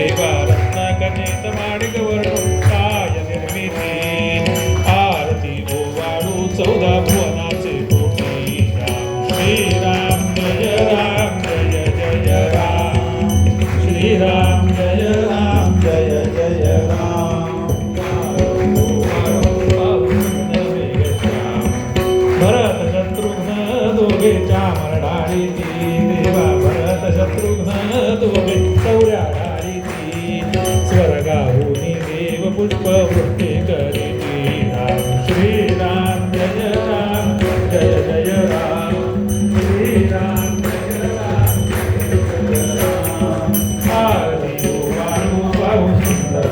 देवा रत्नाकर्णित माणिक वर्णो काय निर्मिती आरती ओवाळू 14 भुवनाचे पोटी राम जय जय राम श्रीराम जय राम जय जय राम भरत शत्रुघ्न दोघेच्या मरणारी देवा भरत शत्रुघ्न दोघे चौऱ्या स्वर्गाहुनी देव पुष्प वृष्टी करीती राम श्रीराम जय जय राम श्रीराम जय राम आरती ओवाळू पाहू सुंदर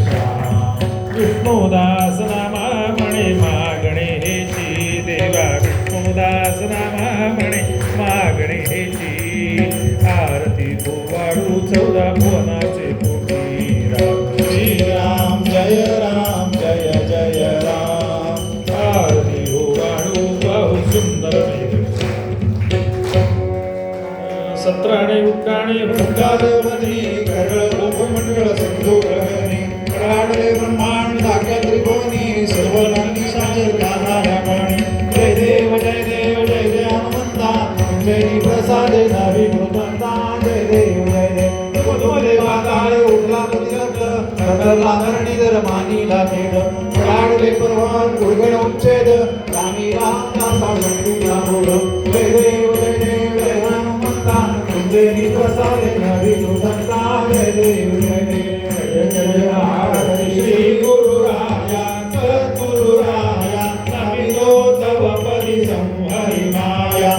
श्याम विष्णुदास नामा म्हणे मागणे हेची देवा विष्णुदास नामा म्हणे मागणे हेची आरती ओवाळू 14 भुवनाचे श्रीराम जय जय राम आरती ओवाळू पाहू सुंदर सत्राणे उत्काणे वृंदादेवनी करळ गोपमंडळ सिंधू ग्रहणी कडाडले ब्रह्मांड धाक्या त्रिभुवनी सर्व नांदी साजर गाणाऱ्या पाणी जय देव जय देव जय जय हनुमंता जय प्रसादे नावी कृतंता जय देव देवा काय उठला कदरला धरणीधर मानीला खेड कडाडले पर्वत गुडगड उच्छेद रामी रामना सावंतीला मोड जय देव जय हनुमंता तुझे प्रसादे नवी कृतंता जय देव जय जय श्री गुरुराया सद्गुरुराया नमितो तव परि संहरि माया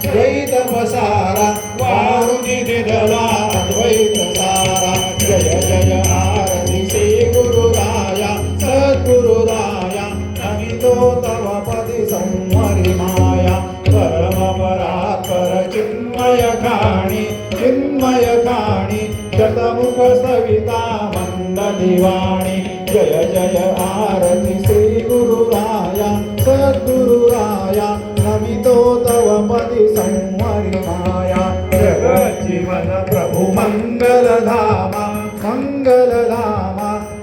द्वैत पसारा वारुणी दिदला अद्वैत सारा जय जय आरती श्री गुरुराया सद्गुरुराया नमितो तव पदि संहरि माया परम परात्पर चिन्मय खाणी शतमुख सविता मंडलिवाणी जय जय आरती श्री गुरुराया सद्गुरुराया नमितो तव पदि संहरि माया जगज्जीवन प्रभु मंगलधामा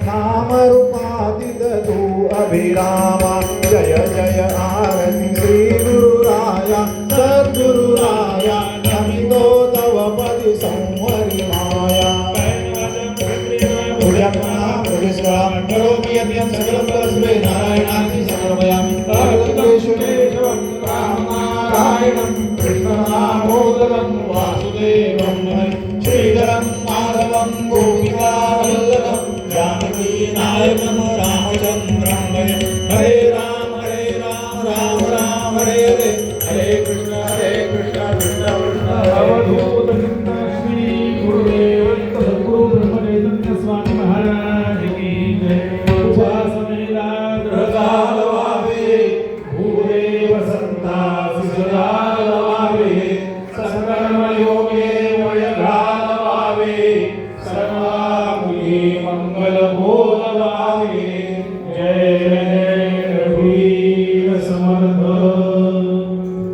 नाम रूपातीत तू अभिरामा जय जय आरती श्री गुरुराया सद्गुरुराया नमितो तव पदि संहरि माया करोमि यज्ञं सकलं परस्मै नारायणाति समर्पयामि नारायणं कृष्णनामोदरं वासुदेवं श्रीधरं माधवं गोपिकावल्लभं जानकी नायकं